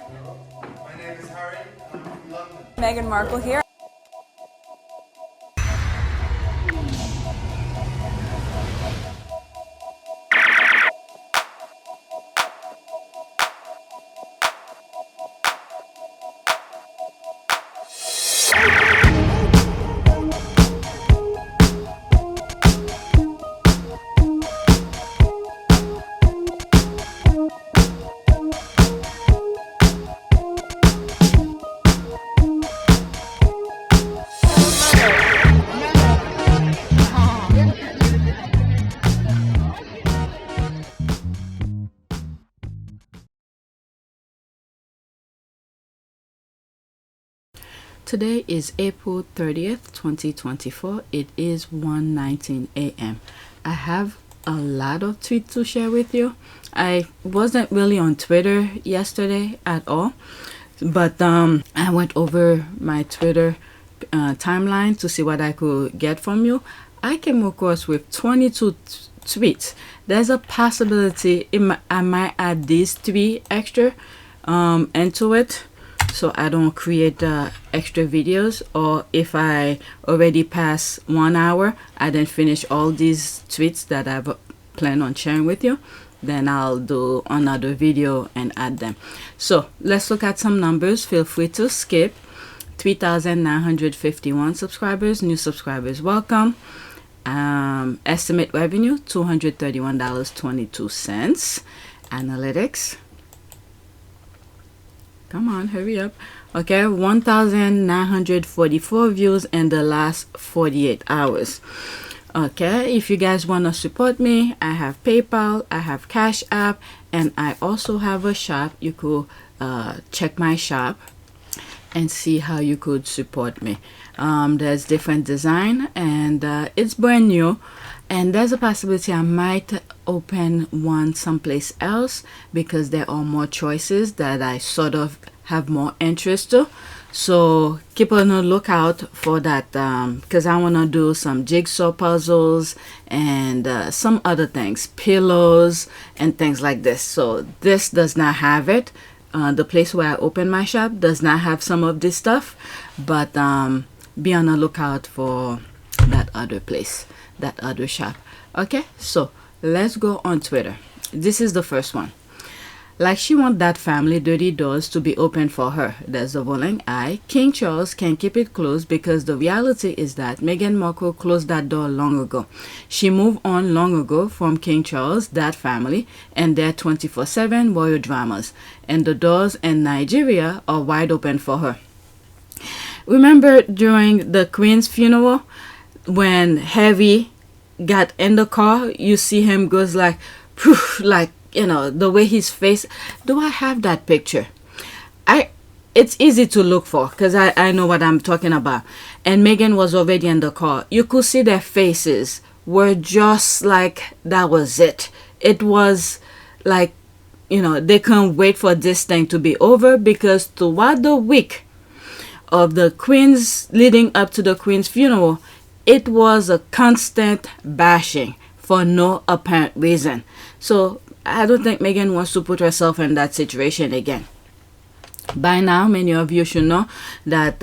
My name is Harry, and I'm from London. Meghan Markle here. Today is April 30th, 2024. It is 1:19 a.m. I have a lot of tweets to share with you. I wasn't really on Twitter yesterday at all, but I went over my Twitter timeline to see what I could get from you. I came across with 22 tweets. There's a possibility I might add these 3 extra into it, so I don't create extra videos, or if I already pass 1 hour, I then finish all these tweets that I've planned on sharing with you, then I'll do another video and add them. So let's look at some numbers. Feel free to skip. 3,951 subscribers, new subscribers welcome. Estimate revenue $231.22. Analytics, come on, hurry up. Okay, 1,944 views in the last 48 hours. Okay, if you guys want to support me, I have PayPal, I have Cash App, and I also have a shop. You could check my shop and see how you could support me. There's different design, and it's brand new, and there's a possibility I might open one someplace else because there are more choices that I sort of have more interest to. So keep on the lookout for that, because I want to do some jigsaw puzzles and some other things, pillows and things like this. So this does not have it. The place where I open my shop does not have some of this stuff, but be on the lookout for that other place, that other shop. Okay, so let's go on Twitter. This is the first one. Like she want that family dirty doors to be open for her. There's a rolling eye. King Charles can keep it closed because the reality is that Meghan Markle closed that door long ago. She moved on long ago from King Charles, that family, and their 24/7 royal dramas. And the doors in Nigeria are wide open for her. Remember during the Queen's funeral when Harry got in the car, you see him goes like, poof, like, you know, the way his face. Do I have that picture? It's easy to look for because I know what I'm talking about. And Meghan was already in the car. You could see their faces were just like that was it. It was like, you know, they can't wait for this thing to be over, because throughout the week of the Queen's, leading up to the Queen's funeral, it was a constant bashing for no apparent reason. So I don't think Meghan wants to put herself in that situation again. By now, many of you should know that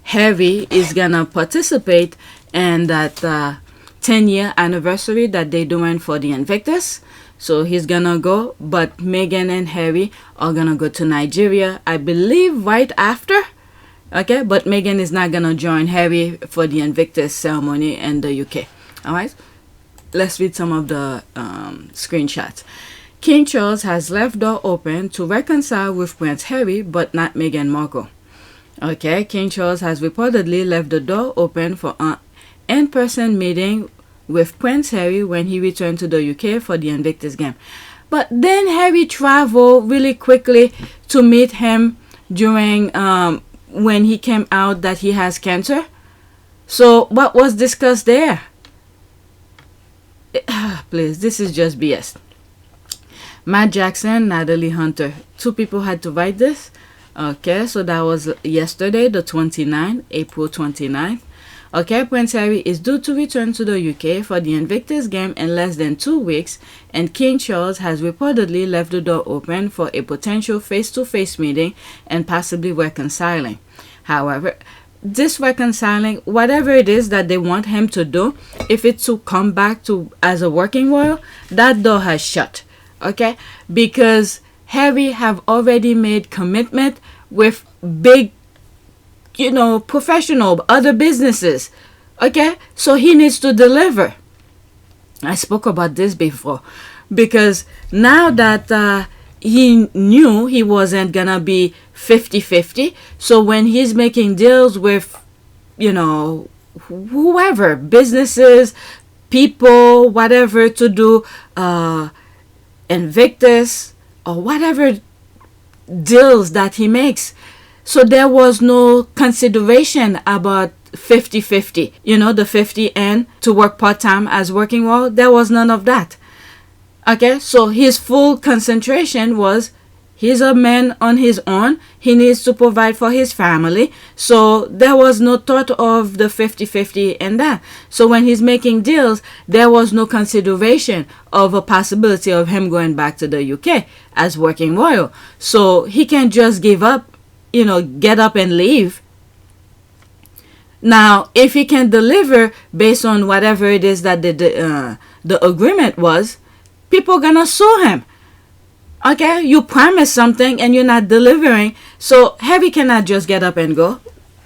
Harry is gonna participate in that 10-year anniversary that they're doing for the Invictus. So he's gonna go, but Meghan and Harry are gonna go to Nigeria, I believe, right after. Okay, but Meghan is not gonna join Harry for the Invictus ceremony in the UK. All right, let's read some of the screenshots. King Charles has left door open to reconcile with Prince Harry, but not Meghan Markle. Okay, King Charles has reportedly left the door open for an in-person meeting with Prince Harry when he returned to the UK for the Invictus game. But then Harry traveled really quickly to meet him during when he came out that he has cancer. So what was discussed there? Please, this is just BS. Matt Jackson, Natalie Hunter. 2 people had to write this. Okay, so that was yesterday, the 29th, April 29th. Okay, Prince Harry is due to return to the UK for the Invictus game in less than 2 weeks, and King Charles has reportedly left the door open for a potential face-to-face meeting and possibly reconciling. However, this reconciling, whatever it is that they want him to do, if it's to come back to as a working royal, that door has shut. Okay, because Harry have already made commitment with big, professional other businesses. Okay, so he needs to deliver. I spoke about this before, because now that he knew he wasn't gonna be 50-50, so when he's making deals with whoever, businesses, people, whatever, to do Invictus or whatever deals that he makes, so there was no consideration about 50-50, the 50 and to work part-time as working royal. There was none of that. Okay, so his full concentration was he's a man on his own. He needs to provide for his family. So there was no thought of the 50-50 and that. So when he's making deals, there was no consideration of a possibility of him going back to the UK as working royal. So he can just give up, get up and leave. Now, if he can deliver based on whatever it is that the agreement was, people gonna sue him. Okay, you promise something and you're not delivering, so Harry cannot just get up and go.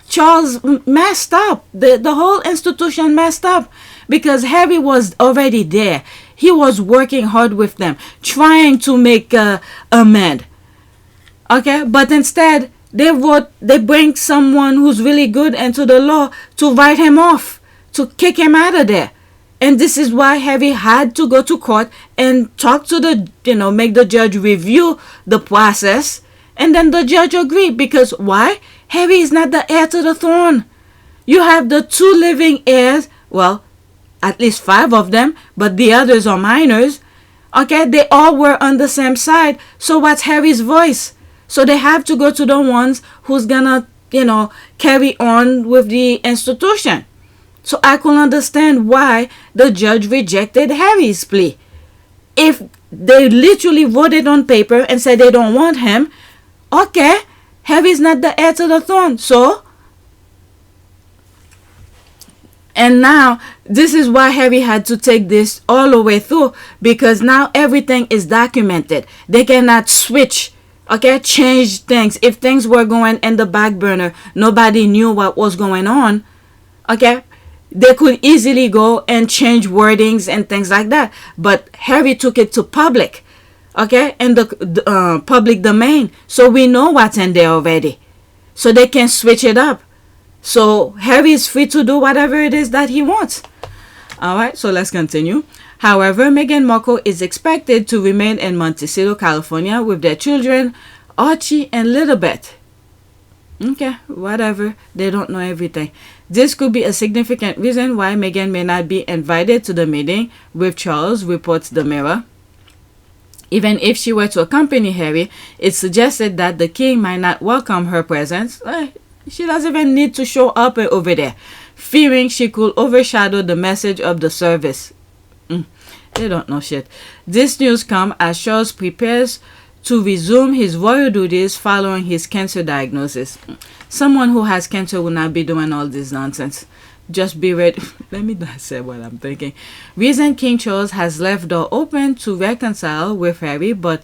Charles messed up. The whole institution messed up because Harry was already there. He was working hard with them, trying to make amend. Okay, but instead they bring someone who's really good into the law to write him off, to kick him out of there. And this is why Harry had to go to court and talk to make the judge review the process. And then the judge agreed, because why? Harry is not the heir to the throne. You have the 2 living heirs, well, at least 5 of them, but the others are minors. Okay, they all were on the same side. So what's Harry's voice? So they have to go to the ones who's gonna, carry on with the institution. So I can understand why the judge rejected Harry's plea. If they literally wrote it on paper and said they don't want him, okay, Harry's not the heir to the throne. So, and now this is why Harry had to take this all the way through, because now everything is documented. They cannot switch, okay, change things. If things were going in the back burner, nobody knew what was going on, okay, they could easily go and change wordings and things like that. But Harry took it to public, okay, in the public domain. So we know what's in there already. So they can switch it up. So Harry is free to do whatever it is that he wants. All right, so let's continue. However, Meghan Markle is expected to remain in Montecito, California with their children, Archie and Lilibet. Okay, whatever. They don't know everything. This could be a significant reason why Meghan may not be invited to the meeting with Charles, reports the Mirror. Even if she were to accompany Harry, it's suggested that the king might not welcome her presence. She doesn't even need to show up over there, fearing she could overshadow the message of the service. They don't know shit. This news comes as Charles prepares to resume his royal duties following his cancer diagnosis. Someone who has cancer will not be doing all this nonsense. Just be ready. Let me not say what I'm thinking. Reason King Charles has left door open to reconcile with Harry, but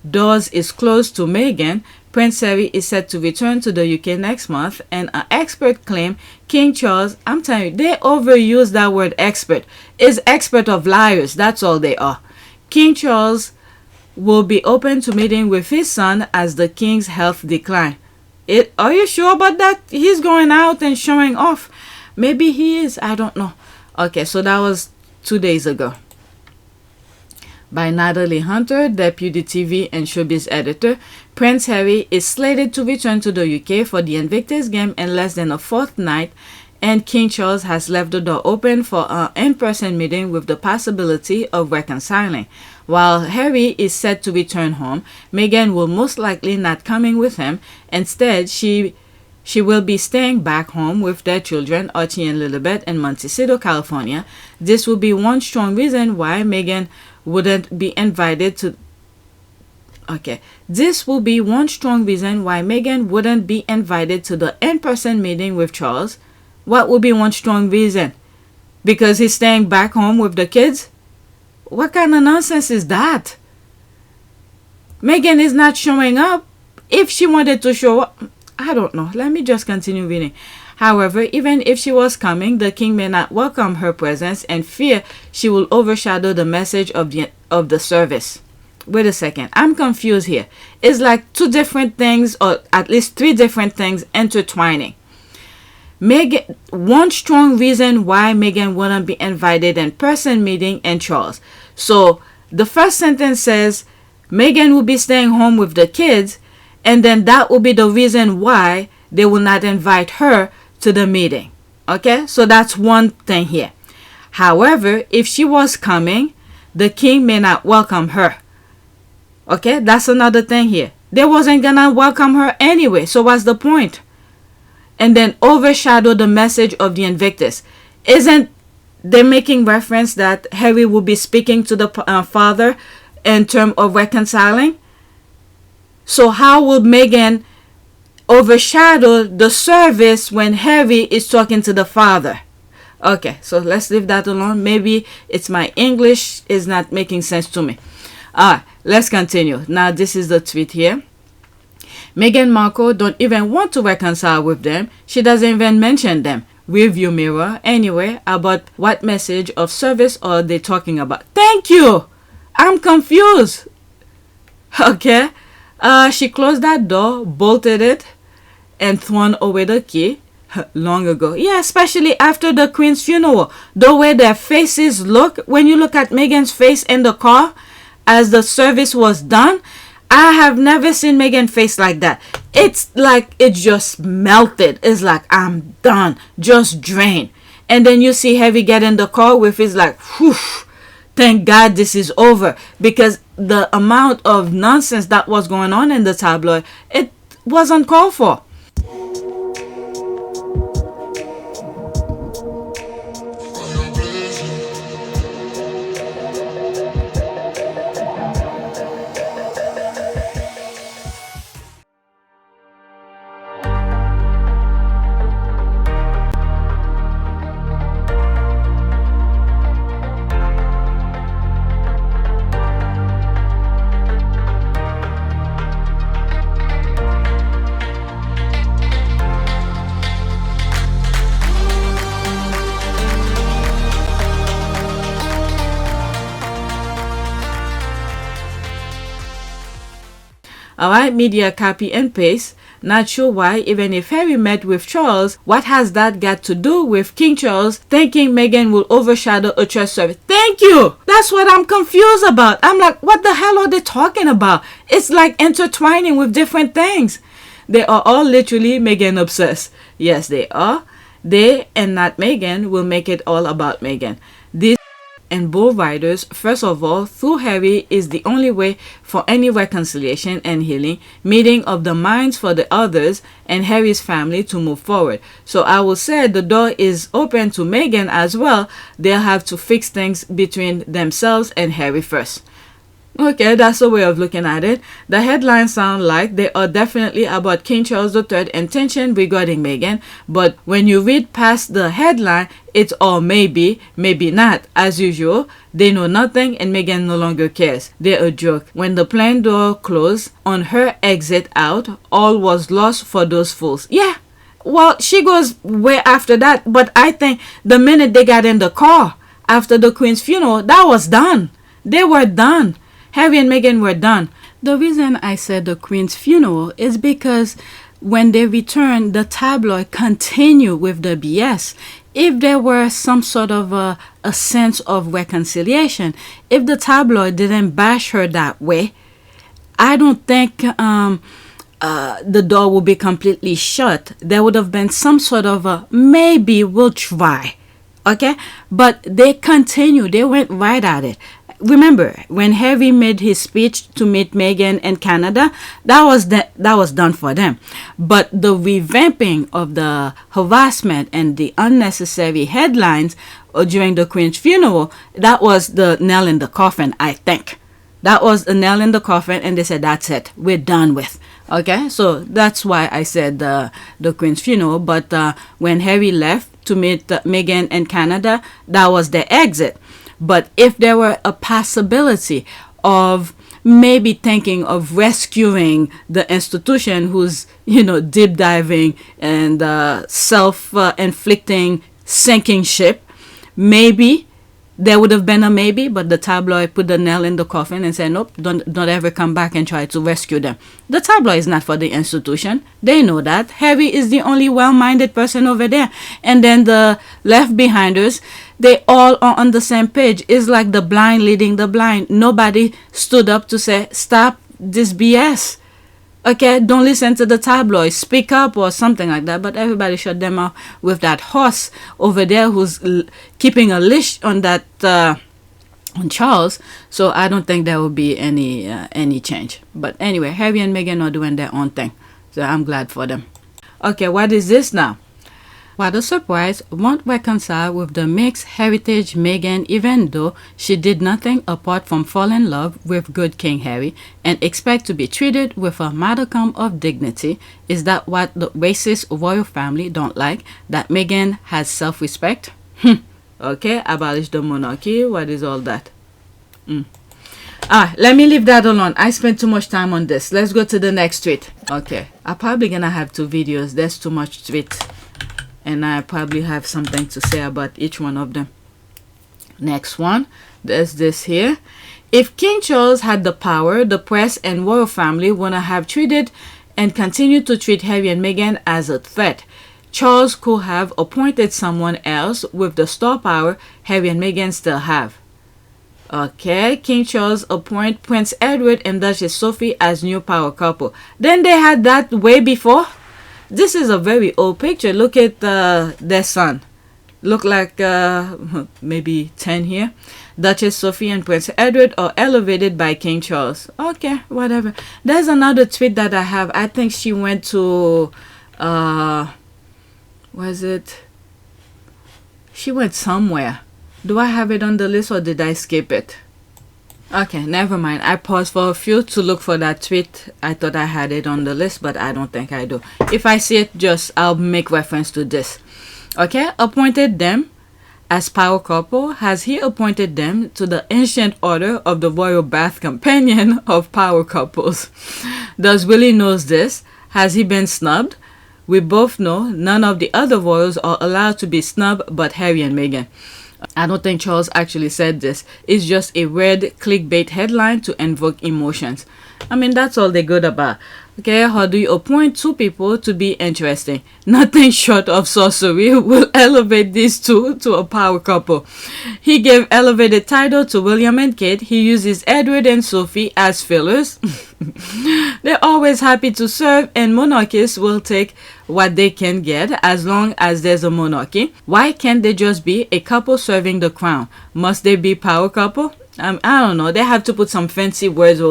doors is closed to Meghan. Prince Harry is set to return to the UK next month, and an expert claim King Charles, I'm telling you, they overuse that word expert, is expert of liars. That's all they are. King Charles will be open to meeting with his son as the king's health decline. Are you sure about that? He's going out and showing off. Maybe he is. I don't know. Okay, so that was 2 days ago. By Natalie Hunter, Deputy TV and Showbiz Editor, Prince Harry is slated to return to the UK for the Invictus game in less than a fortnight, and King Charles has left the door open for an in-person meeting with the possibility of reconciling. While Harry is set to return home, Meghan will most likely not coming with him. Instead, she she will be staying back home with their children, Archie and Lilibet, in Montecito, California. This will be one strong reason why Meghan wouldn't be invited to... Okay, this will be one strong reason why Meghan wouldn't be invited to the in-person meeting with Charles. What would be one strong reason? Because he's staying back home with the kids? What kind of nonsense is that? Meghan is not showing up. If she wanted to show up, I don't know. Let me just continue reading. However, even if she was coming, the king may not welcome her presence and fear she will overshadow the message of the service. Wait a second. I'm confused here. It's like two different things, or at least three different things intertwining. Meghan, one strong reason why Meghan wouldn't be invited in person meeting and Charles. So the first sentence says Meghan will be staying home with the kids, and then that will be the reason why they will not invite her to the meeting. Okay, so that's one thing here. However, if she was coming, the king may not welcome her. Okay, that's another thing here. They wasn't gonna welcome her anyway, so what's the point? And then overshadow the message of the Invictus. Isn't they making reference that Harry will be speaking to the father in terms of reconciling? So how will Meghan overshadow the service when Harry is talking to the father? Okay, so let's leave that alone. Maybe it's my English is not making sense to me. Alright, let's continue. Now this is the tweet here. Meghan Markle don't even want to reconcile with them. She doesn't even mention them. Review mirror. Anyway, about what message of service are they talking about? Thank you. I'm confused. Okay. She closed that door, bolted it, and thrown away the key long ago. Yeah, especially after the Queen's funeral. The way their faces look, when you look at Meghan's face in the car as the service was done, I have never seen Meghan's face like that. It's like it just melted. It's like, I'm done. Just drained. And then you see Harry get in the car with his like, whew, thank God this is over. Because the amount of nonsense that was going on in the tabloid, it wasn't called for. Alright, media copy and paste. Not sure why, even if Harry met with Charles, what has that got to do with King Charles thinking Meghan will overshadow a church service? Thank you! That's what I'm confused about. I'm like, what the hell are they talking about? It's like intertwining with different things. They are all literally Meghan obsessed. Yes, they are. They and not Meghan will make it all about Meghan. These and bull riders, first of all, through Harry is the only way for any reconciliation and healing, meeting of the minds for the others and Harry's family to move forward. So I will say the door is open to Meghan as well. They'll have to fix things between themselves and Harry first. Okay, that's a way of looking at it. The headlines sound like they are definitely about King Charles III intention regarding Meghan, but when you read past the headline, it's all maybe, maybe not. As usual, they know nothing and Meghan no longer cares. They're a joke. When the plane door closed on her exit out, all was lost for those fools. Yeah, well, she goes way after that, but I think the minute they got in the car after the Queen's funeral, that was done. They were done. Harry and Meghan were done. The reason I said the Queen's funeral is because when they returned, the tabloid continued with the BS. If there were some sort of a sense of reconciliation, if the tabloid didn't bash her that way, I don't think the door would be completely shut. There would have been some sort of a maybe we'll try. Okay? But they continued. They went right at it. remember when Harry made his speech to meet Meghan in Canada, that was done for them. But the revamping of the harassment and the unnecessary headlines during the Queen's funeral, that was the nail in the coffin, I think. That was the nail in the coffin, and they said, that's it, we're done with. Okay, so that's why I said the Queen's funeral. But when Harry left to meet Meghan in Canada, that was the exit. But if there were a possibility of maybe thinking of rescuing the institution who's, deep diving and self-inflicting sinking ship, maybe there would have been a maybe, but the tabloid put the nail in the coffin and said, nope, don't ever come back and try to rescue them. The tabloid is not for the institution. They know that. Harry is the only well-minded person over there. And then the left behinders, they all are on the same page. It's like the blind leading the blind. Nobody stood up to say, stop this BS. Okay, don't listen to the tabloids, speak up or something like that. But everybody shut them out with that horse over there who's keeping a leash on that on Charles. So I don't think there will be any change. But anyway, Harry and Meghan are doing their own thing, so I'm glad for them. Okay, what is this now? What a surprise, won't reconcile with the mixed heritage Meghan even though she did nothing apart from fall in love with good King Harry and expect to be treated with a modicum of dignity. Is that what the racist royal family don't like? That Meghan has self-respect? Okay, abolish the monarchy. What is all that? Let me leave that alone. I spent too much time on this. Let's go to the next tweet. Okay, I'm probably gonna have 2 videos. There's too much tweet. And I probably have something to say about each one of them. Next one, there's this here. If King Charles had the power, the press and royal family would have treated and continued to treat Harry and Meghan as a threat. Charles could have appointed someone else with the star power Harry and Meghan still have. Okay, King Charles appoint Prince Edward and Duchess Sophie as new power couple. Then they had that way before. This is a very old picture. Look at their son. Look like maybe 10 here. Duchess Sophie and Prince Edward are elevated by King Charles. Okay, whatever. There's another tweet that I have. I think she went to was it? She went somewhere. Do I have it on the list or did I skip it? Okay, never mind. I paused for a few to look for that tweet. I thought I had it on the list, but I don't think I do. If I see it, I'll make reference to this. Okay, appointed them as power couple. Has he appointed them to the ancient order of the royal bath companion of power couples? Does Willie knows this? Has he been snubbed? We both know none of the other royals are allowed to be snubbed but Harry and Meghan. I don't think Charles actually said this. It's just a weird clickbait headline to invoke emotions. I mean, that's all they're good about. Okay, how do you appoint 2 people to be interesting? Nothing short of sorcery will elevate these 2 to a power couple. He gave elevated title to William and Kate. He uses Edward and Sophie as fillers. They're always happy to serve, and monarchists will take what they can get as long as there's a monarchy. Why can't they just be a couple serving the crown? Must they be power couple? I don't know. They have to put some fancy words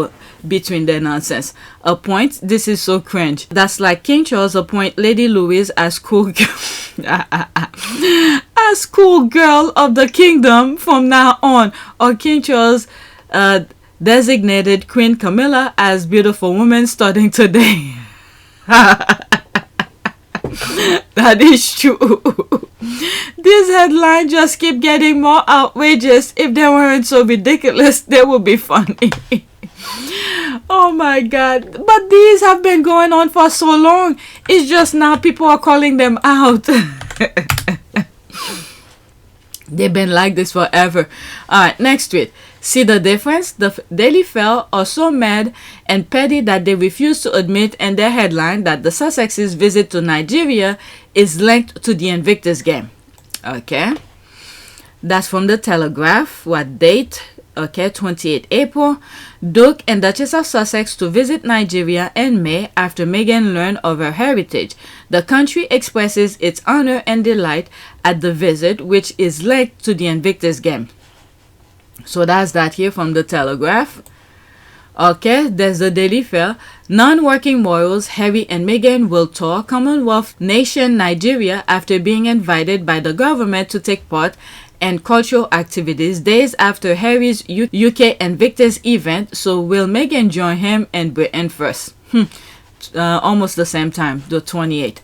between their nonsense. Appoint. This is so cringe. That's like King Charles appoint Lady Louise as cool girl, as cool girl of the kingdom from now on, or King Charles designated Queen Camilla as beautiful woman starting today. That is true. These headlines just keep getting more outrageous. If they weren't so ridiculous, they would be funny. Oh my god. But these have been going on for so long. It's just now people are calling them out. They've been like this forever. Alright, next tweet. See the difference? The Daily Mail are so mad and petty that they refuse to admit in their headline that the Sussex's visit to Nigeria is linked to the Invictus game. Okay. That's from the Telegraph. What date? Okay, 28 April. Duke and Duchess of Sussex to visit Nigeria in May after Meghan learned of her heritage. The country expresses its honor and delight at the visit, which is linked to the Invictus game. So that's that here from the Telegraph. Okay, there's the Daily Fair. Non-working royals Harry and Meghan will tour Commonwealth nation Nigeria after being invited by the government to take part in cultural activities days after Harry's UK Invictus event. So will Meghan join him in Britain first? Almost the same time, the 28th.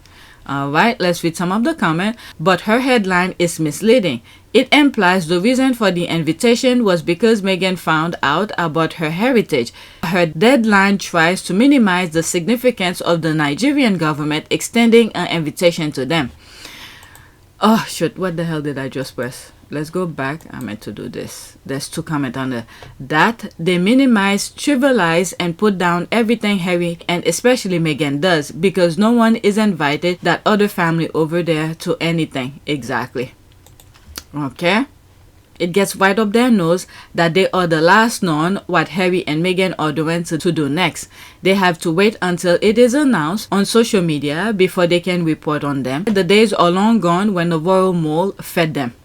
Alright, let's read some of the comment. But her headline is misleading. It implies the reason for the invitation was because Meghan found out about her heritage. Her deadline tries to minimize the significance of the Nigerian government extending an invitation to them. Oh, shit, what the hell did I just press? Let's go back. I meant to do this. There's two comments under that. They minimize, trivialize, and put down everything Harry and especially Meghan does because no one is invited that other family over there to anything. Exactly. Okay. It gets right up their nose that they are the last known what Harry and Meghan are doing to do next. They have to wait until it is announced on social media before they can report on them. The days are long gone when the royal mole fed them.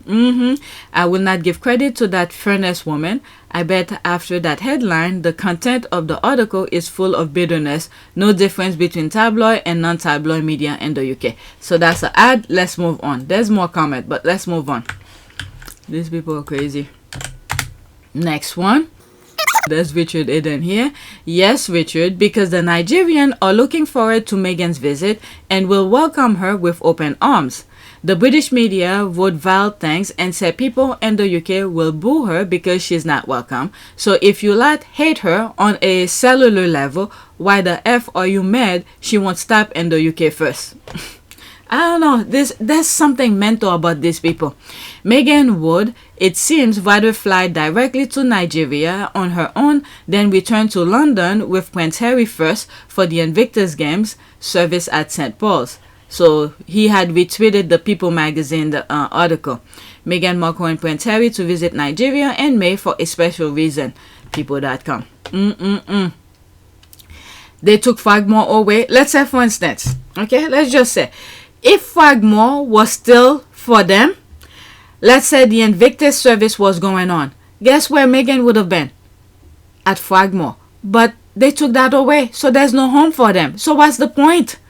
I will not give credit to that fairness woman. I bet after that headline, the content of the article is full of bitterness. No difference between tabloid and non-tabloid media in the UK. So that's an ad. Let's move on. There's more comment, but let's move on. These people are crazy. Next one. There's Richard Eden here. Yes, Richard, because the Nigerians are looking forward to Meghan's visit and will welcome her with open arms. The British media wrote vile things and said people in the UK will boo her because she's not welcome. So if you lot hate her on a cellular level, why the F are you mad she won't stop in the UK first? I don't know, there's something mental about these people. Meghan would, it seems, rather fly directly to Nigeria on her own than return to London with Prince Harry first for the Invictus Games service at St. Paul's. So he had retweeted the People magazine article. Meghan Markle and Prince Harry to visit Nigeria in May for a special reason. People.com. They took Frogmore away. Let's say, for instance, okay, let's just say, if Frogmore was still for them, let's say the Invictus service was going on, guess where Meghan would have been? At Frogmore. But they took that away, so there's no home for them. So what's the point?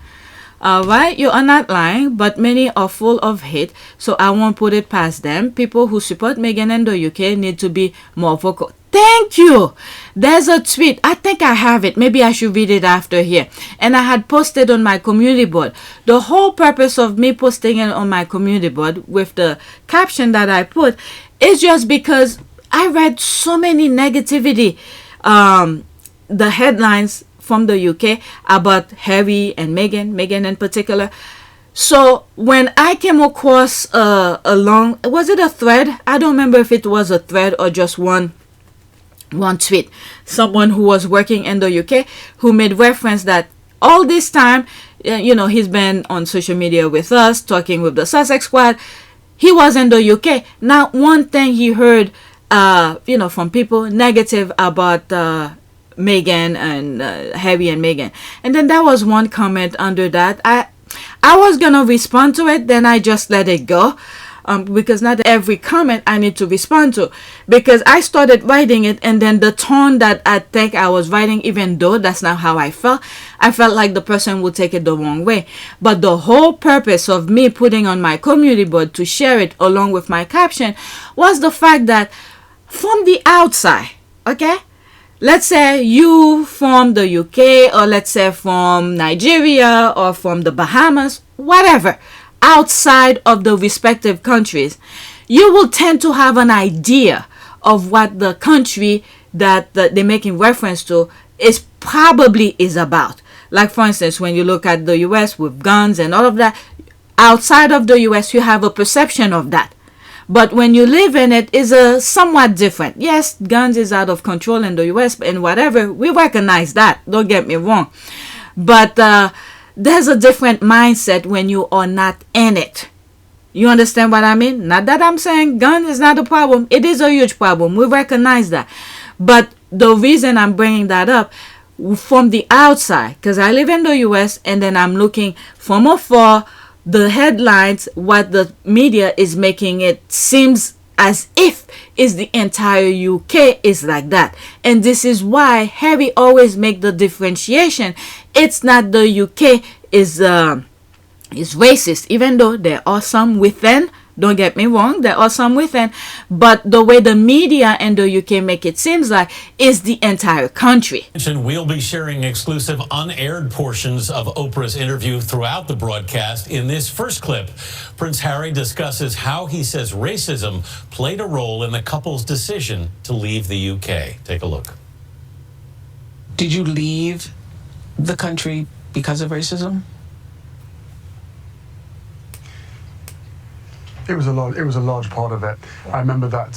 Alright, you are not lying, but many are full of hate, so I won't put it past them. People who support Meghan in the UK need to be more vocal. Thank you. There's a tweet. I think I have it. Maybe I should read it after here. And I had posted on my community board. The whole purpose of me posting it on my community board with the caption that I put is just because I read so many negativity, the headlines from the UK about Harry and Meghan in particular. So when I came across a long, was it a thread? I don't remember if it was a thread or just one tweet. Someone who was working in the UK who made reference that all this time, you know, he's been on social media with us, talking with the Sussex Squad. He was in the UK. Not one thing he heard, you know, from people negative about Meghan and Harry and Meghan. And then there was one comment under that. I was gonna respond to it, then I just let it go. Because not every comment I need to respond to, because I started writing it and then the tone that I think I was writing, even though that's not how I felt like the person would take it the wrong way. But the whole purpose of me putting on my community board to share it along with my caption was the fact that from the outside, okay, let's say you from the UK, or let's say from Nigeria or from the Bahamas, whatever, outside of the respective countries, you will tend to have an idea of what the country that they're making reference to is probably is about. Like, for instance, when you look at the US with guns and all of that, outside of the US you have a perception of that. But when you live in it, is a somewhat different. Yes, guns is out of control in the US and whatever, we recognize that, don't get me wrong. But there's a different mindset when you are not in it. You understand what I mean? Not that I'm saying gun is not a problem. It is a huge problem. We recognize that. But the reason I'm bringing that up from the outside, because I live in the US and then I'm looking from afar, the headlines, what the media is making it seems as if it's the entire UK is like that. And this is why Harry always make the differentiation. It's not the UK is racist, even though there are some within. Don't get me wrong, there are some within, but the way the media and the UK make it seems like is the entire country. We'll be sharing exclusive unaired portions of Oprah's interview throughout the broadcast. In this first clip, Prince Harry discusses how he says racism played a role in the couple's decision to leave the UK. Take a look. Did you leave the country because of racism? It was a large part of it. I remember that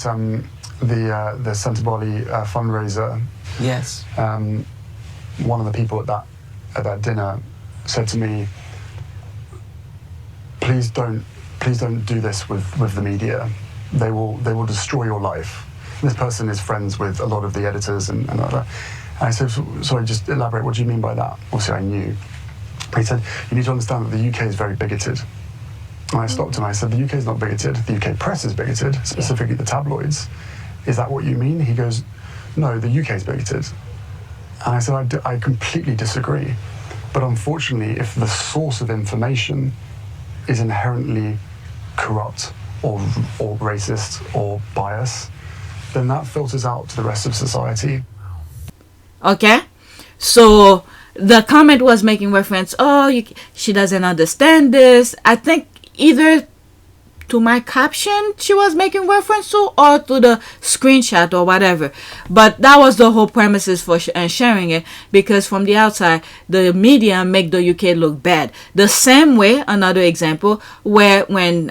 the Santa Bali fundraiser. Yes. One of the people at that dinner said to me, "Please don't do this with the media. They will destroy your life." This person is friends with a lot of the editors and other. And I said, "Sorry, just elaborate. What do you mean by that?" Obviously, I knew. He said, "You need to understand that the UK is very bigoted." And I stopped him. I said, "The UK is not bigoted. The UK press is bigoted, specifically the tabloids. Is that what you mean?" He goes, "No, the UK is bigoted." And I said, I completely disagree. But unfortunately, if the source of information is inherently corrupt or racist or biased, then that filters out to the rest of society. Okay, so the comment was making reference, she doesn't understand this. I think either to my caption she was making reference to, or to the screenshot or whatever. But that was the whole premises for sharing it, because from the outside the media make the UK look bad. The same way, another example, where when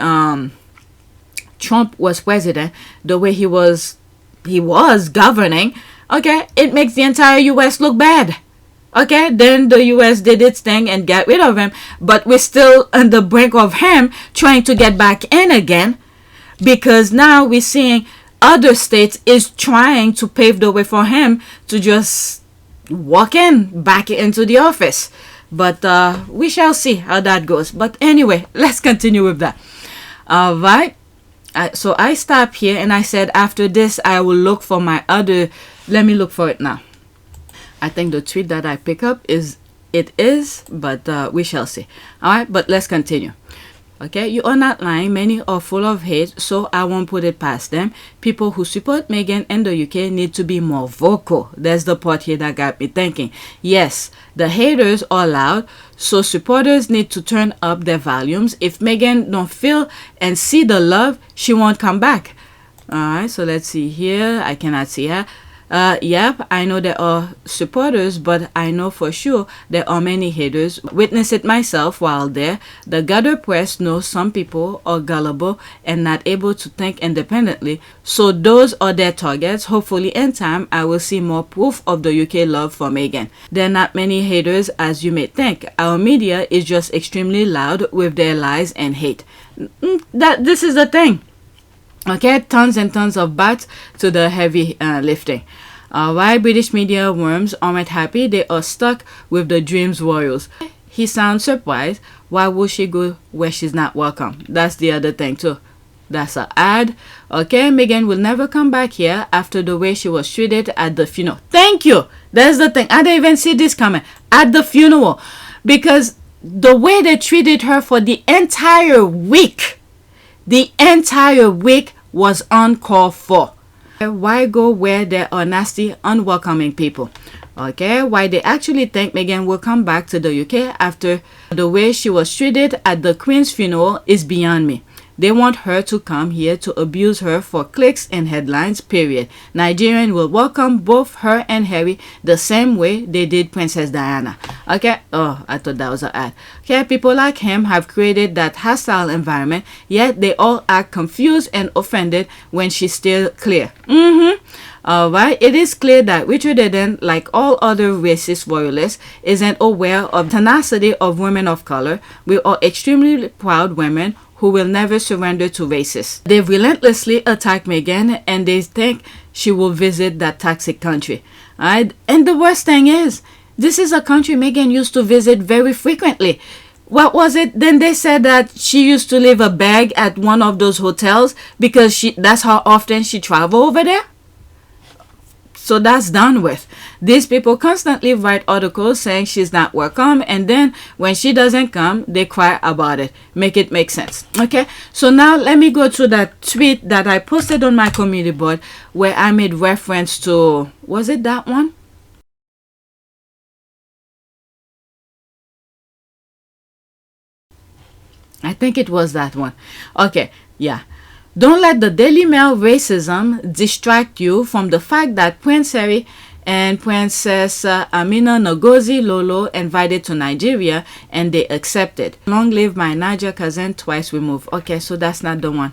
Trump was president, the way he was governing, okay, it makes the entire US look bad. Okay, then the US did its thing and got rid of him, but we're still on the brink of him trying to get back in again, because now we're seeing other states is trying to pave the way for him to just walk in back into the office. But we shall see how that goes. But anyway, let's continue with that. All right. So I stopped here and I said after this I will look for my other. Let me look for it now. I think the tweet that I pick up is, but we shall see. All right, but let's continue. Okay, you are not lying. Many are full of hate, so I won't put it past them. People who support Meghan and the UK need to be more vocal. There's the part here that got me thinking. Yes, the haters are loud, so supporters need to turn up their volumes. If Meghan don't feel and see the love, she won't come back. All right, so let's see here. I cannot see her. Yep, I know there are supporters, but I know for sure there are many haters. Witness it myself while there. The gutter press knows some people are gullible and not able to think independently, so those are their targets. Hopefully in time I will see more proof of the UK love for Meghan. There are not many haters as you may think. Our media is just extremely loud with their lies and hate. This is the thing. Okay, tons and tons of bats to the heavy lifting. Why British media worms aren't happy? They are stuck with the dreams royals. He sounds surprised. Why would she go where she's not welcome? That's the other thing too. That's an ad. Okay, Meghan will never come back here after the way she was treated at the funeral. Thank you. That's the thing. I didn't even see this coming. At the funeral. Because the way they treated her for the entire week. The entire week was uncalled for. Why go where there are nasty, unwelcoming people? Okay, why they actually think Meghan will come back to the UK after the way she was treated at the Queen's funeral is beyond me. They want her to come here to abuse her for clicks and headlines, period. Nigerians will welcome both her and Harry the same way they did Princess Diana. Okay, oh, I thought that was an ad. Okay, people like him have created that hostile environment, yet they all act confused and offended when she's still clear. Alright, it is clear that Richard Eden, like all other racist royalists, isn't aware of the tenacity of women of color. We are extremely proud women who will never surrender to racists. They've relentlessly attacked Meghan and they think she will visit that toxic country. Alright, and the worst thing is, this is a country Meghan used to visit very frequently. what was it? Then they said that she used to leave a bag at one of those hotels because that's how often she traveled over there. So that's done with. These people constantly write articles saying she's not welcome, and then when she doesn't come, they cry about it. Make it make sense. Okay, so now let me go to that tweet that I posted on my community board where I made reference to, was it that one? I think it was that one. Okay, yeah. Don't let the Daily Mail racism distract you from the fact that Prince Harry and Princess Amina Ngozi Lolo invited to Nigeria and they accepted. Long live my Niger cousin twice removed. Okay, so that's not the one.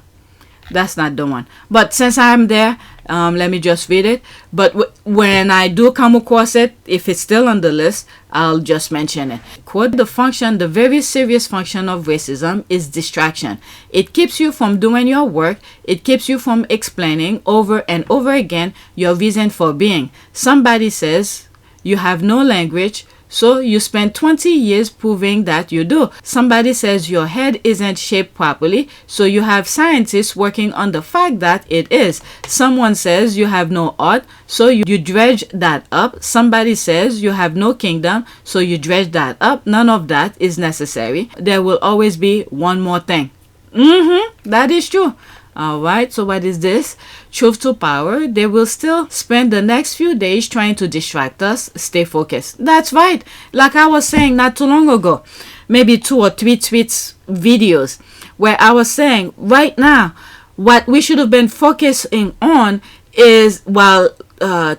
That's not the one. But since I'm there, let me just read it. But when I do come across it, if it's still on the list, I'll just mention it. Quote, the very serious function of racism is distraction. It keeps you from doing your work. It keeps you from explaining over and over again your reason for being. Somebody says you have no language, so you spend 20 years proving that you do. Somebody says your head isn't shaped properly, so you have scientists working on the fact that it is. Someone says you have no art, so you dredge that up. Somebody says you have no kingdom, so you dredge that up. None of that is necessary. There will always be one more thing. That is true. Alright, so what is this? Truth to power. They will still spend the next few days trying to distract us. Stay focused. That's right. Like I was saying not too long ago, maybe 2 or 3 tweets, videos, where I was saying right now, what we should have been focusing on is while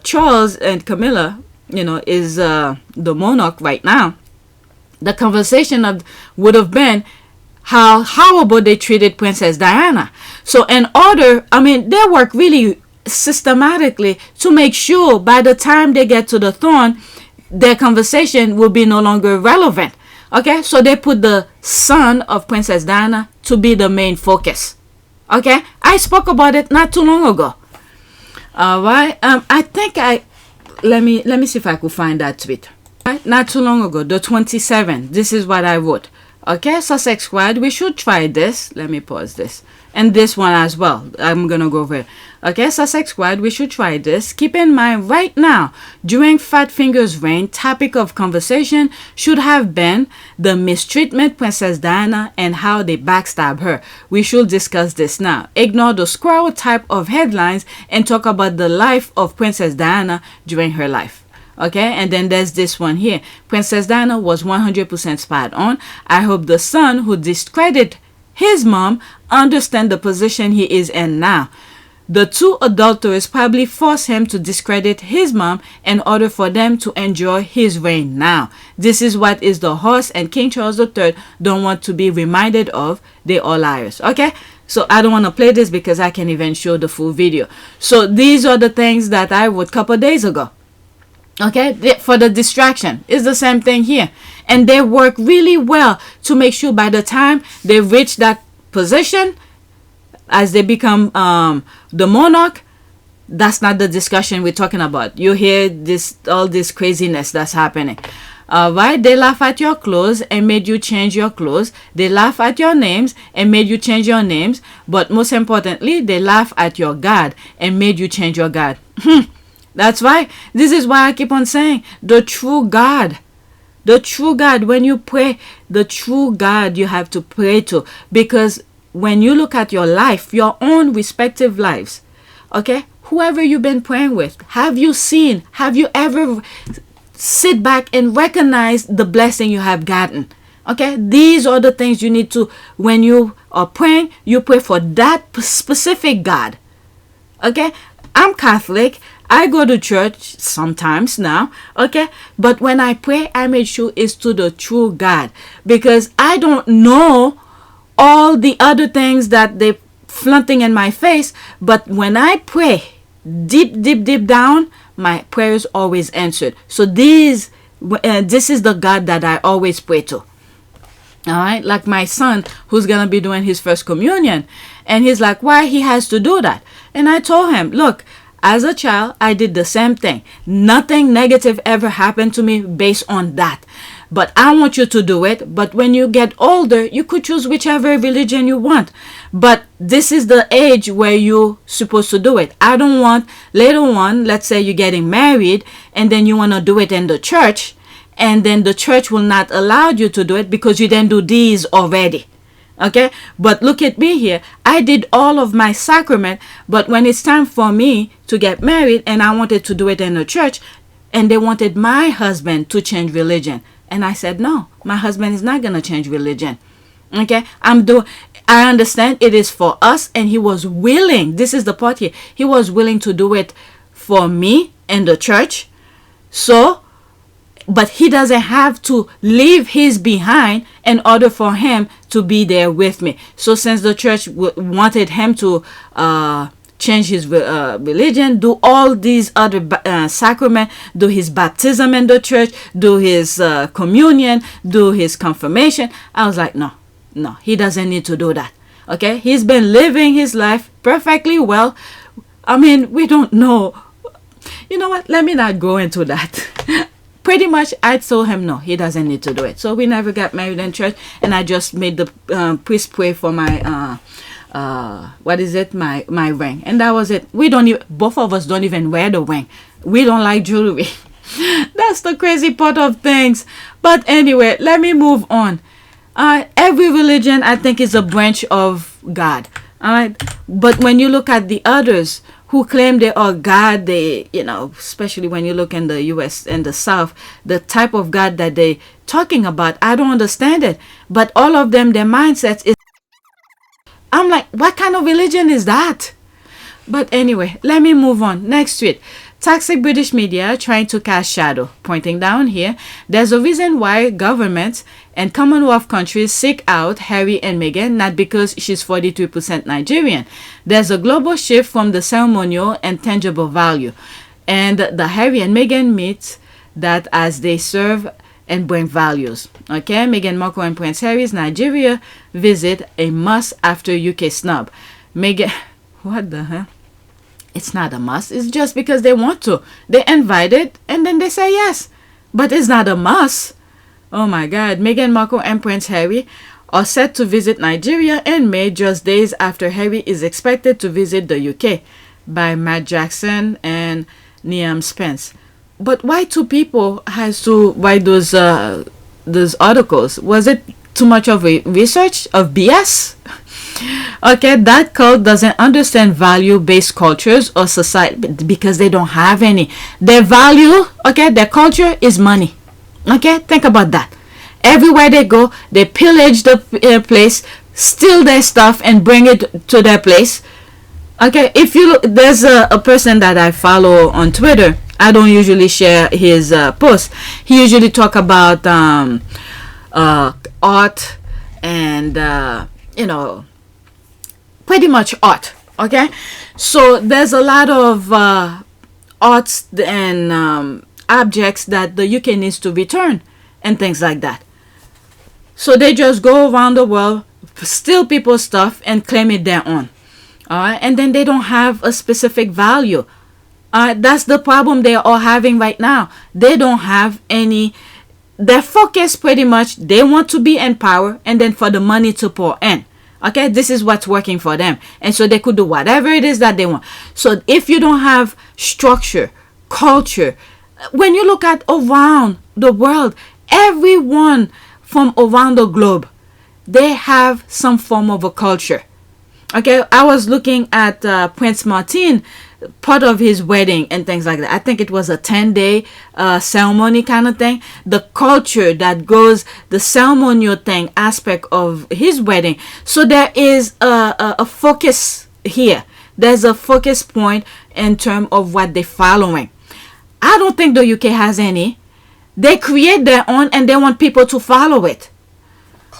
Charles and Camilla, is the monarch right now, the conversation would have been how horrible they treated Princess Diana. So they work really systematically to make sure by the time they get to the throne, their conversation will be no longer relevant. Okay, so they put the son of Princess Diana to be the main focus. Okay, I spoke about it not too long ago. All right, I think let me see if I could find that tweet. Right? Not too long ago, the 27th. This is what I wrote. Okay, Sussex Squad, we should try this. Let me pause this. And this one as well. I'm going to go over it. Okay, Sussex Squad, we should try this. Keep in mind right now, during Fat Finger's reign, topic of conversation should have been the mistreatment Princess Diana and how they backstab her. We should discuss this now. Ignore the squirrel type of headlines and talk about the life of Princess Diana during her life. Okay, and then there's this one here. Princess Diana was 100% spot on. I hope the son who discredited his mom understand the position he is in now. The 2 adulterers probably forced him to discredit his mom in order for them to enjoy his reign now. This is what is the horse and King Charles III don't want to be reminded of. They are liars. Okay, so I don't want to play this because I can't even show the full video. So these are the things that I wrote a couple days ago. Okay, for the distraction, it's the same thing here. And they work really well to make sure by the time they reach that position, as they become the monarch, that's not the discussion we're talking about. You hear all this craziness that's happening. Right? They laugh at your clothes and made you change your clothes. They laugh at your names and made you change your names. But most importantly, they laugh at your God and made you change your God. That's right. This is why I keep on saying the true God. The true God. When you pray, the true God you have to pray to. Because when you look at your life, your own respective lives, okay, whoever you've been praying with, have you ever sit back and recognize the blessing you have gotten? Okay, these are the things you need to, when you are praying, you pray for that specific God. Okay, I'm Catholic. I go to church sometimes now, okay? But when I pray, I make sure it's to the true God. Because I don't know all the other things that they're flaunting in my face. But when I pray, deep down, my prayers always answered. So this is the God that I always pray to. All right? Like my son, who's going to be doing his first communion. And he's like, why he has to do that? And I told him, look, As a child, I did the same thing. Nothing negative ever happened to me based on that. But I want you to do it. But when you get older, you could choose whichever religion you want. But this is the age where you're supposed to do it. I don't want later on, let's say you're getting married and then you want to do it in the church, and then the church will not allow you to do it because you didn't do these already. Okay, but look at me here. I did all of my sacrament, but when it's time for me to get married and I wanted to do it in a church, and they wanted my husband to change religion, and I said no, my husband is not gonna change religion. Okay, I understand it is for us, and he was willing. This is the part here. He was willing to do it for me in the church. So, but he doesn't have to leave his behind in order for him to be there with me. So since the church wanted him to change his religion, do all these other sacrament, do his baptism in the church, do his communion, do his confirmation, I was like, no, he doesn't need to do that. Okay, he's been living his life perfectly well. I mean, we don't know. You know what? Let me not go into that. Pretty much, I told him no, he doesn't need to do it. So we never got married in church, and I just made the priest pray for my my ring, and that was it. We don't even, both of us don't even wear the ring. We don't like jewelry. That's the crazy part of things. But anyway, let me move on. Every religion, I think, is a branch of God. All right, but when you look at the others who claim they are God, they, especially when you look in the US and the South, the type of God that they talking about, I don't understand it. But all of them, their mindsets is, I'm like, what kind of religion is that? But anyway, let me move on. Next tweet. Toxic British media trying to cast shadow. Pointing down here, there's a reason why governments and Commonwealth countries seek out Harry and Meghan, not because she's 43% Nigerian. There's a global shift from the ceremonial and tangible value. And the Harry and Meghan meet that as they serve and bring values. Okay, Meghan Markle and Prince Harry's Nigeria visit a must after UK snub. Meghan, what the hell? It's not a must. It's just because they want to. They invited and then they say yes. But it's not a must. Oh my God. Meghan Markle and Prince Harry are set to visit Nigeria in May, just days after Harry is expected to visit the UK, by Matt Jackson and Niam Spence. But why two people has to write those articles? Was it too much of a research of BS? Okay, that cult doesn't understand value-based cultures or society because they don't have any. Their value, okay, their culture is money. Okay, think about that. Everywhere they go, they pillage the place, steal their stuff, and bring it to their place. Okay, if you look, there's a person that I follow on Twitter. I don't usually share his posts. He usually talk about art and pretty much art. Okay, so there's a lot of arts and objects that the UK needs to return and things like that. So they just go around the world, steal people's stuff and claim it their own. All right, and then they don't have a specific value. That's the problem they are all having right now. They don't have any. Their focus pretty much, they want to be in power and then for the money to pour in. Okay, this is what's working for them. And so they could do whatever it is that they want. So if you don't have structure, culture, when you look at around the world, everyone from around the globe, they have some form of a culture. Okay, I was looking at Prince Martin, part of his wedding and things like that. I think it was a 10-day ceremony kind of thing. The culture that goes, the ceremonial thing aspect of his wedding. So there is a focus here. There's a focus point in terms of what they're following. I don't think the UK has any. They create their own and they want people to follow it.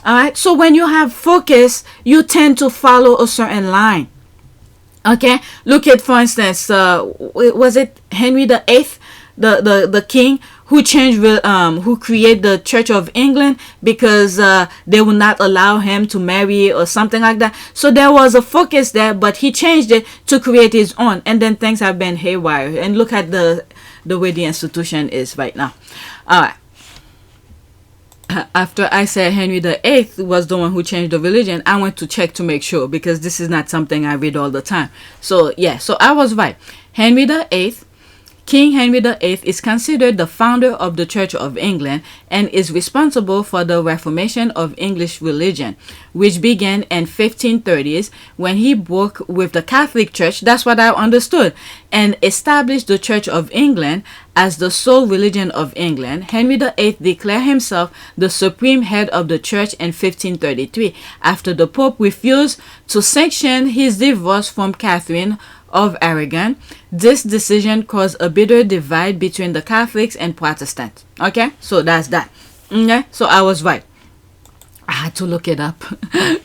All right. So when you have focus, you tend to follow a certain line. Okay. Look at, for instance, was it Henry VIII, the king who create the Church of England because they would not allow him to marry or something like that. So there was a focus there, but he changed it to create his own, and then things have been haywire. And look at the way the institution is right now. All right. After I said Henry VIII was the one who changed the religion, I went to check to make sure, because this is not something I read all the time. So yeah, so I was right. Henry VIII, King Henry VIII is considered the founder of the Church of England and is responsible for the reformation of English religion, which began in 1530s when he broke with the Catholic Church, that's what I understood, and established the Church of England as the sole religion of England. Henry VIII declared himself the supreme head of the church in 1533 after the Pope refused to sanction his divorce from Catherine of Aragon. This decision caused a bitter divide between the Catholics and Protestants. Okay, so that's that. Okay, so I was right. I had to look it up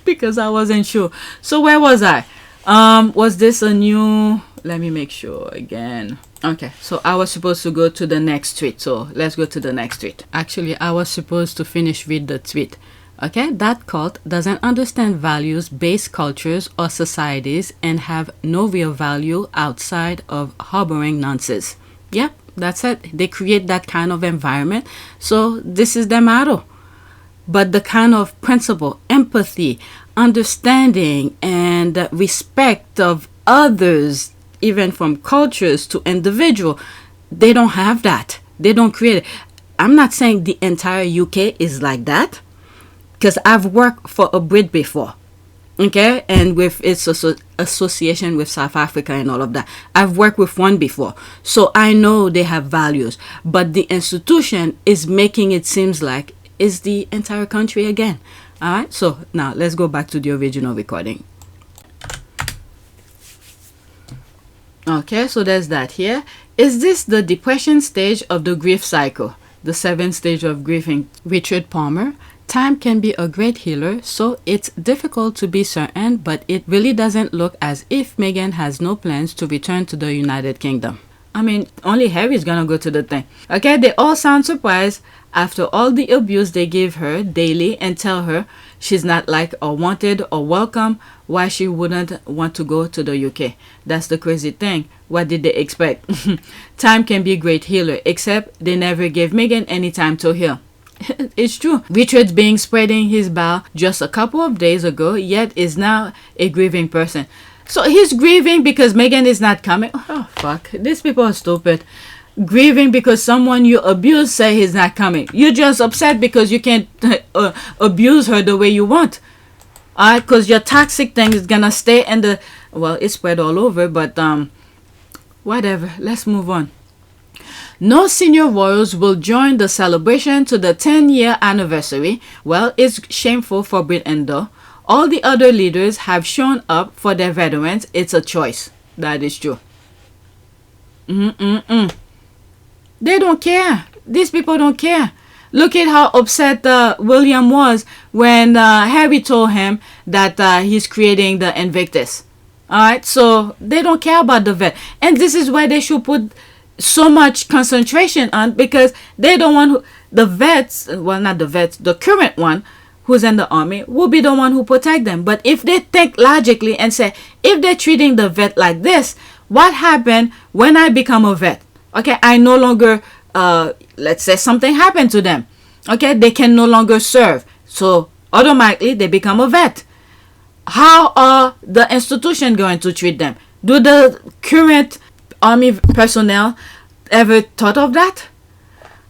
because I wasn't sure. So where was I? Was this a new? Let me make sure again. Okay, so I was supposed to go to the next tweet. So let's go to the next tweet. Actually, I was supposed to finish with the tweet. Okay, that cult doesn't understand values-based cultures or societies and have no real value outside of harboring nonsense. Yep, that's it. They create that kind of environment. So this is their motto. But the kind of principle, empathy, understanding, and respect of others, even from cultures to individual, they don't have that. They don't create it. I'm not saying the entire UK is like that, because I've worked for a Brit before, okay, and with its association with South Africa and all of that. I've worked with one before, so I know they have values, but the institution is making it seems like it's the entire country again. All right, so now let's go back to the original recording. Okay, so there's that here. Is this the depression stage of the grief cycle? The 7th stage of grieving? Richard Palmer. Time can be a great healer, so it's difficult to be certain, but it really doesn't look as if Meghan has no plans to return to the United Kingdom. I mean, only Harry's gonna go to the thing. Okay, they all sound surprised after all the abuse they give her daily and tell her she's not liked or wanted or welcome, why she wouldn't want to go to the UK. That's the crazy thing. What did they expect? Time can be a great healer, except they never gave Meghan any time to heal. It's true. Richard's been spreading his bowel just a couple of days ago, yet is now a grieving person. So he's grieving because Meghan is not coming. Oh, fuck. These people are stupid. Grieving because someone you abuse say he's not coming. You're just upset because you can't abuse her the way you want. Alright, because your toxic thing is gonna stay in the... Well, it's spread all over, but whatever. Let's move on. No senior royals will join the celebration to the 10-year anniversary. Well, it's shameful for Britain though. All the other leaders have shown up for their veterans. It's a choice. That is true. They don't care. These people don't care. Look at how upset William was when Harry told him that he's creating the Invictus. Alright, so they don't care about the vet. And this is why they should put so much concentration on, because they don't want the vets, well, not the vets, the current one who's in the army will be the one who protect them. But if they think logically and say, if they're treating the vet like this, what happened when I become a vet? Okay, I no longer, let's say something happened to them. Okay, they can no longer serve. So automatically they become a vet. How are the institution going to treat them? Do the current army personnel ever thought of that?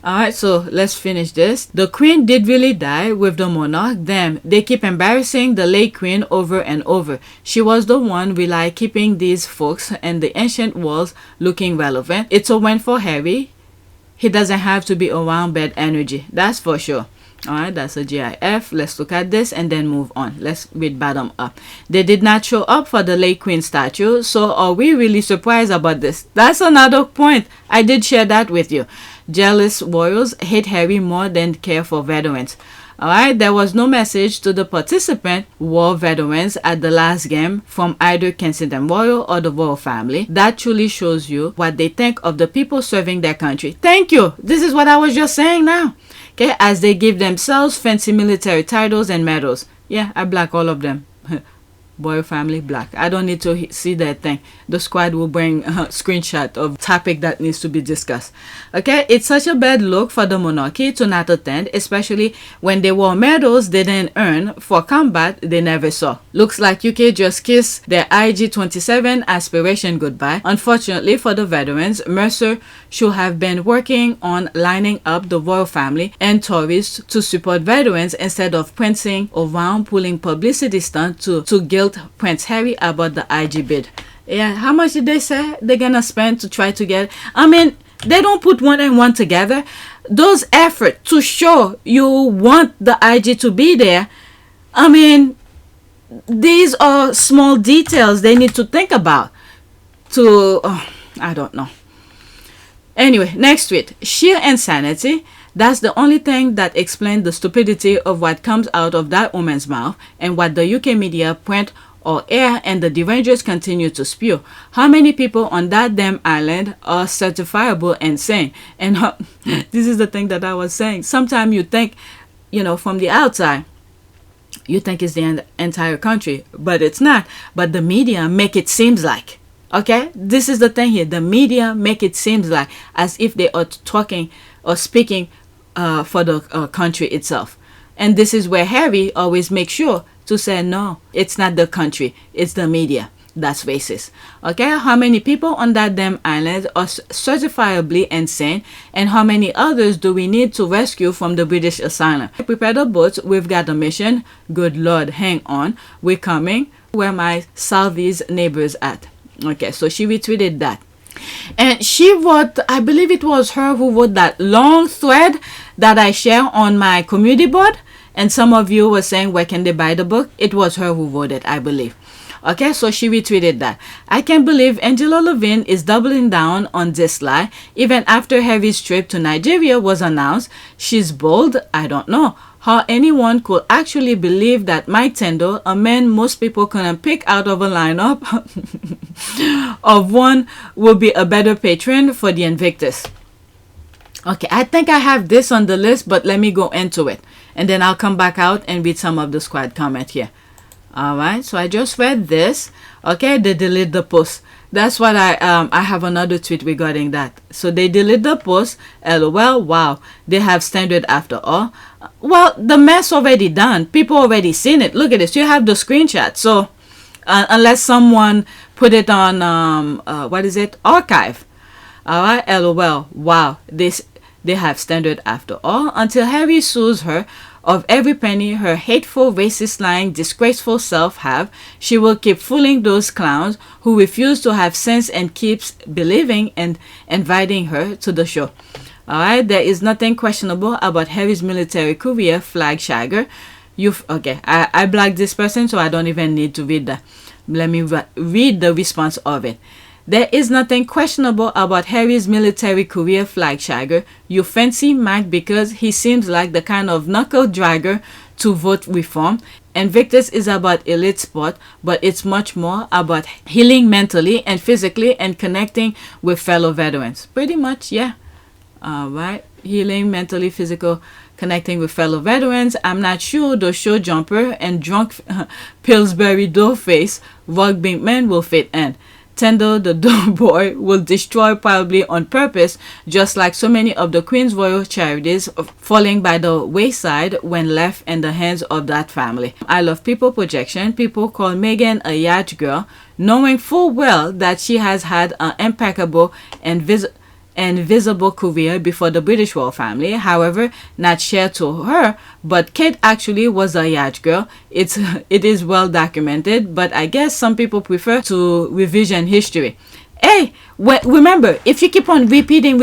Alright, so let's finish this. The queen did really die with the monarch. Damn, they keep embarrassing the late queen over and over. She was the one really keeping these folks and the ancient walls looking relevant. It's a win for Harry. He doesn't have to be around bad energy. That's for sure. Alright, that's a GIF. Let's look at this and then move on. Let's read bottom up. They did not show up for the late queen statue, so are we really surprised about this? That's another point. I did share that with you. Jealous royals hate Harry more than care for veterans. All right, there was no message to the participant war veterans at the last game from either Kensington Royal or the royal family. That truly shows you what they think of the people serving their country. Thank you. This is what I was just saying now. Okay, as they give themselves fancy military titles and medals. Yeah, I black all of them. Royal family black. I don't need to see that thing. The squad will bring a screenshot of topic that needs to be discussed. Okay, it's such a bad look for the monarchy to not attend, especially when they wore medals they didn't earn for combat they never saw. Looks like UK just kissed their IG-27 aspiration goodbye. Unfortunately for the veterans, Mercer should have been working on lining up the royal family and tourists to support veterans instead of prancing around pulling publicity stunts to guilt Prince Harry about the IG bid. Yeah, how much did they say they're gonna spend to try to get? I mean, they don't put one and one together. Those efforts to show you want the IG to be there, I mean, these are small details they need to think about. I don't know. Anyway, next tweet. Sheer insanity. That's the only thing that explains the stupidity of what comes out of that woman's mouth and what the UK media print or air and the derangers continue to spew. How many people on that damn island are certifiable insane? And this is the thing that I was saying. Sometimes you think, from the outside, you think it's the entire country, but it's not. But the media make it seems like. Okay? This is the thing here. The media make it seems like as if they are talking or speaking for the country itself. And this is where Harry always makes sure to say, no, it's not the country, it's the media. That's racist. Okay, how many people on that damn island are certifiably insane, and how many others do we need to rescue from the British asylum? Prepare the boats, we've got a mission. Good Lord, hang on, we're coming. Where my Southeast neighbors at? Okay, so she retweeted that. And she wrote, I believe it was her who wrote that long thread that I share on my community board. And some of you were saying, where can they buy the book? It was her who wrote it, I believe. Okay, so she retweeted that. I can't believe Angela Levin is doubling down on this lie. Even after Harry's trip to Nigeria was announced, she's bold. I don't know how anyone could actually believe that Mike Tindell, a man most people couldn't pick out of a lineup of one, will be a better patron for the Invictus. Okay, I think I have this on the list, but let me go into it. And then I'll come back out and read some of the squad comment here. Alright, so I just read this. Okay, they delete the post. That's what I have another tweet regarding that. So they delete the post. LOL, wow, they have standard after all. Well, the mess already done. People already seen it. Look at this. You have the screenshot. So unless someone put it on archive. Alright, LOL, wow, they have standard after all. Until Harry sues her of every penny her hateful, racist, lying, disgraceful self have, she will keep fooling those clowns who refuse to have sense and keeps believing and inviting her to the show. Alright, there is nothing questionable about Harry's military career, flag shagger. Okay, I blocked this person, so I don't even need to read that. Let me read the response of it. There is nothing questionable about Harry's military career, flag shagger. You fancy Mike because he seems like the kind of knuckle dragger to vote reform. Invictus is about elite sport, but it's much more about healing mentally and physically and connecting with fellow veterans. Pretty much, yeah. Alright, healing mentally, physical, connecting with fellow veterans. I'm not sure the show jumper and drunk Pillsbury Doughface rugby man will fit in. Tindell, the doughboy, will destroy probably on purpose, just like so many of the Queen's royal charities falling by the wayside when left in the hands of that family. I love people projection. People call Meghan a yacht girl, knowing full well that she has had an impeccable and visible career before the British royal family. However, not shared to her, but Kate actually was a yacht girl. It is well documented, but I guess some people prefer to revision history. Hey, remember, if you keep on repeating,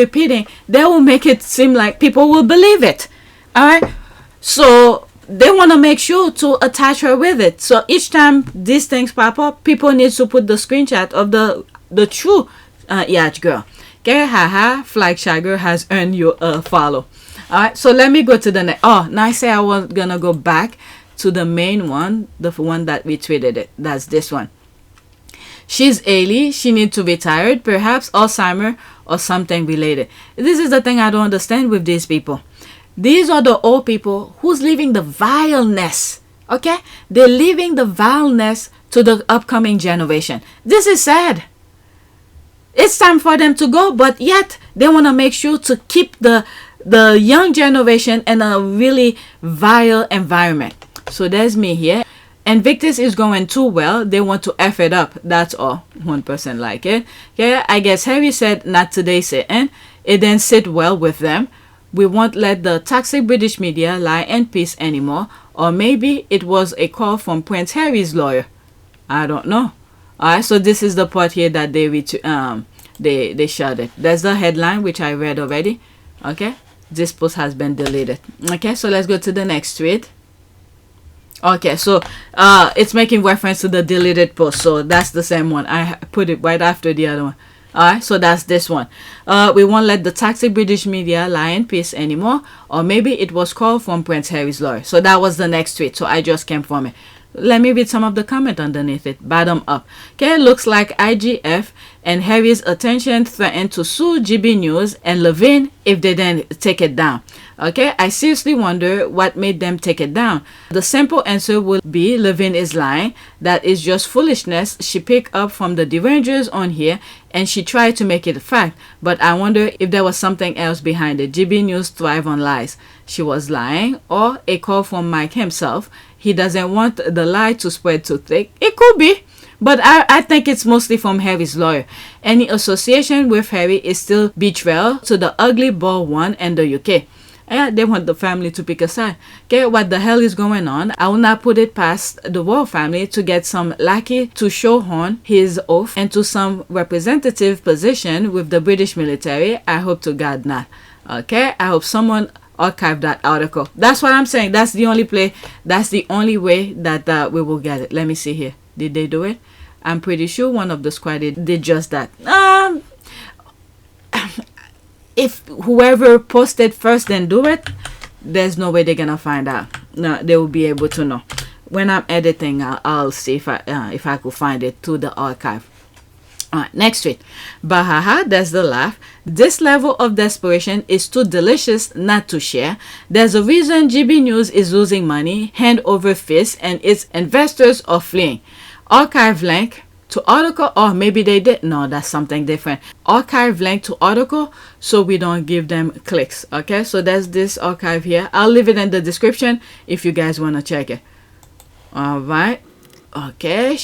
they will make it seem like people will believe it. Alright? So they want to make sure to attach her with it. So each time these things pop up, people need to put the screenshot of the true yacht girl. Okay, haha, flag shagger has earned you a follow. All right, so let me go to the next. Oh, now I say I was gonna go back to the main one, the one that we tweeted it. That's this one. She's ailing. She needs to be tired, perhaps Alzheimer or something related. This is the thing I don't understand with these people. These are the old people who's leaving the vileness. Okay, they're leaving the vileness to the upcoming generation. This is sad. It's time for them to go, but yet they want to make sure to keep the young generation in a really vile environment. So there's me here. Invictus is going too well. They want to F it up. That's all. One person like it. Yeah, I guess Harry said not today sitting. It didn't sit well with them. We won't let the toxic British media lie in peace anymore. Or maybe it was a call from Prince Harry's lawyer. I don't know. Alright, so this is the part here that they shot it. That's the headline which I read already. Okay, this post has been deleted. Okay, so let's go to the next tweet. Okay, so it's making reference to the deleted post, so that's the same one. I put it right after the other one. Alright, so that's this one. We won't let the toxic British media lie in peace anymore. Or maybe it was called from Prince Harry's lawyer. So that was the next tweet, so I just came from it. Let me read some of the comment underneath it. Bottom up. Okay, looks like IGF and Harry's attention threatened to sue GB News and Levine if they didn't take it down. Okay, I seriously wonder what made them take it down. The simple answer would be Levine is lying. That is just foolishness she picked up from the derangers on here and she tried to make it a fact. But I wonder if there was something else behind it. GB News thrive on lies. She was lying, or a call from Mike himself. He doesn't want the lie to spread too thick. It could be. But I think it's mostly from Harry's lawyer. Any association with Harry is still betrayal to the ugly bald one and the UK. Yeah, they want the family to pick a side. Okay, what the hell is going on? I will not put it past the royal family to get some lackey to shoehorn his oath into some representative position with the British military. I hope to God not. Okay, I hope someone archive that article. That's what I'm saying. That's the only play. That's the only way that we will get it. Let me see here. Did they do it? I'm pretty sure one of the squad did just that. If whoever posted first then do it, there's no way they're gonna find out. No, they will be able to know. When I'm editing, I'll see if I could find it to the archive. Alright, next tweet. Bahaha, that's the laugh. This level of desperation is too delicious not to share. There's a reason GB News is losing money hand over fist and its investors are fleeing. Archive link to article, or maybe they did. No, that's something different. Archive link to article so we don't give them clicks. Okay, so there's this archive here. I'll leave it in the description if you guys want to check it. Alright. Okay,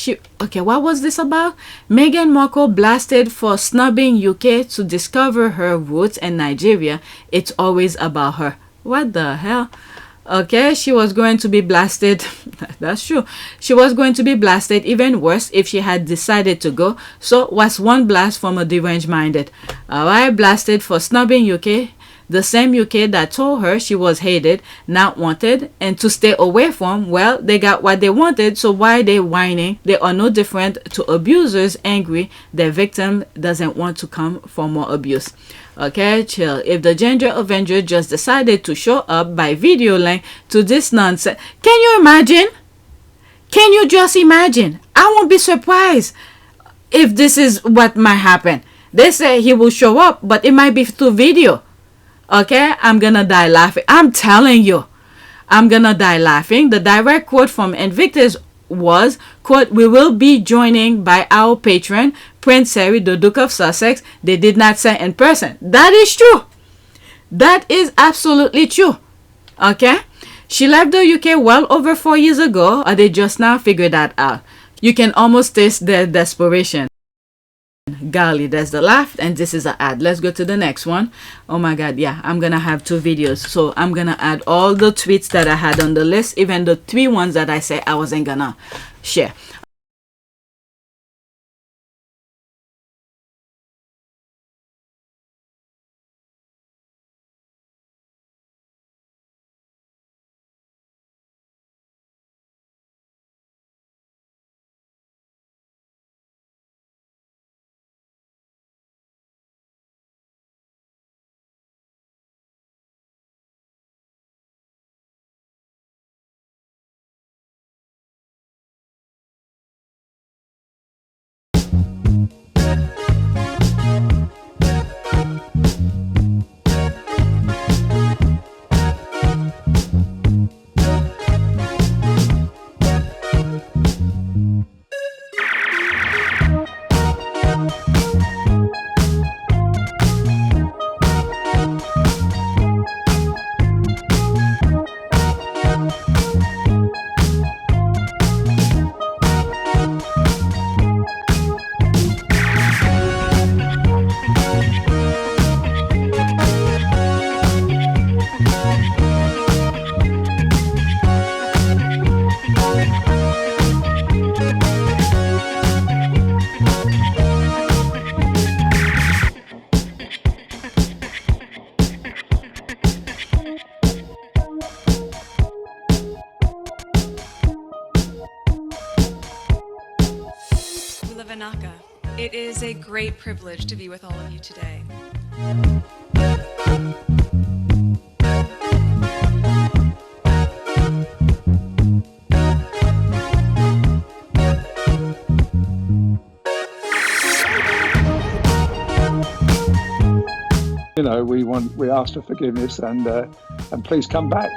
what was this about? Meghan Markle blasted for snubbing UK to discover her roots in Nigeria. It's always about her. What the hell? Okay, she was going to be blasted. That's true. She was going to be blasted even worse if she had decided to go. So what's one blast from a deranged minded? Alright, blasted for snubbing UK. The same UK that told her she was hated, not wanted, and to stay away from. Well, they got what they wanted, so why they whining? They are no different to abusers angry their victim doesn't want to come for more abuse. Okay, chill. If the gender avenger just decided to show up by video link to this nonsense, can you imagine? Can you just imagine? I won't be surprised if this is what might happen. They say he will show up, but it might be through video. Okay, I'm gonna die laughing. I'm telling you, I'm gonna die laughing. The direct quote from Invictus was, quote, "We will be joining by our patron, Prince Harry, the Duke of Sussex." They did not say in person. That is true. That is absolutely true. Okay, she left the UK well over 4 years ago, or they just now figured that out. You can almost taste their desperation. Golly, there's the laugh, and this is an ad. Let's go to the next one. Oh my god, yeah, I'm gonna have 2 videos, so I'm gonna add all the tweets that I had on the list, even the 3 ones that I said I wasn't gonna share. Kanaka. It is a great privilege to be with all of you today. You know, we ask for forgiveness and please come back.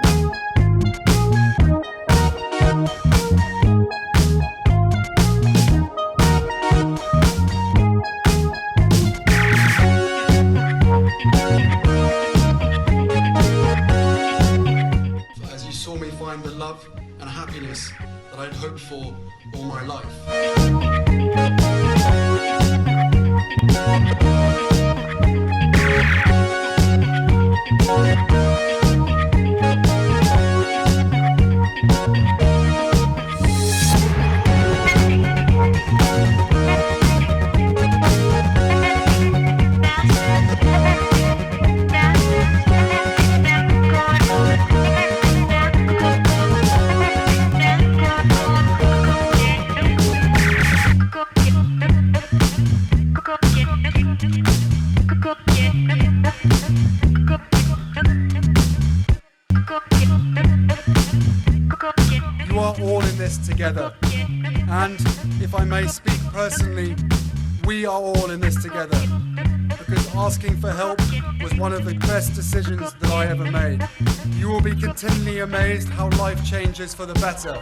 As you saw me find the love and happiness that I'd hoped for all my life. You are all in this together, and if I may speak personally, we are all in this together, because asking for help was one of the best decisions that I ever made. You will be continually amazed how life changes for the better.